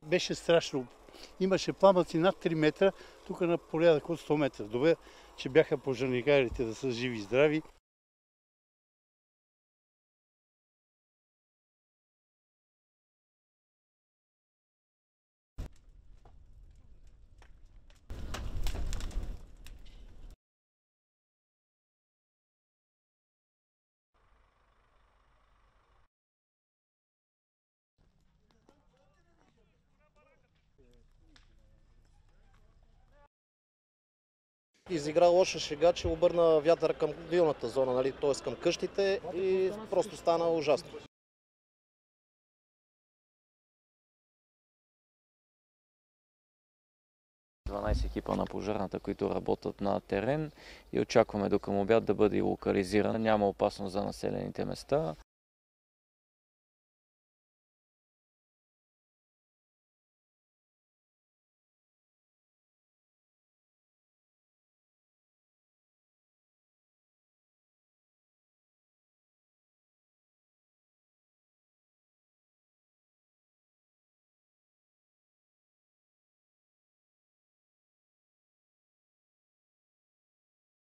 Беше страшно. Имаше пламъци над 3 метра, тук на порядък от 100 метра. Добре, че бяха пожарникарите да са живи и здрави. Изигра лоша шега, че обърна вятъра към вилната зона, нали? Т.е. към къщите и просто стана ужасно. 12 екипа на пожарната, които работят на терен и очакваме до към обяд да бъде локализирана. Няма опасност за населените места.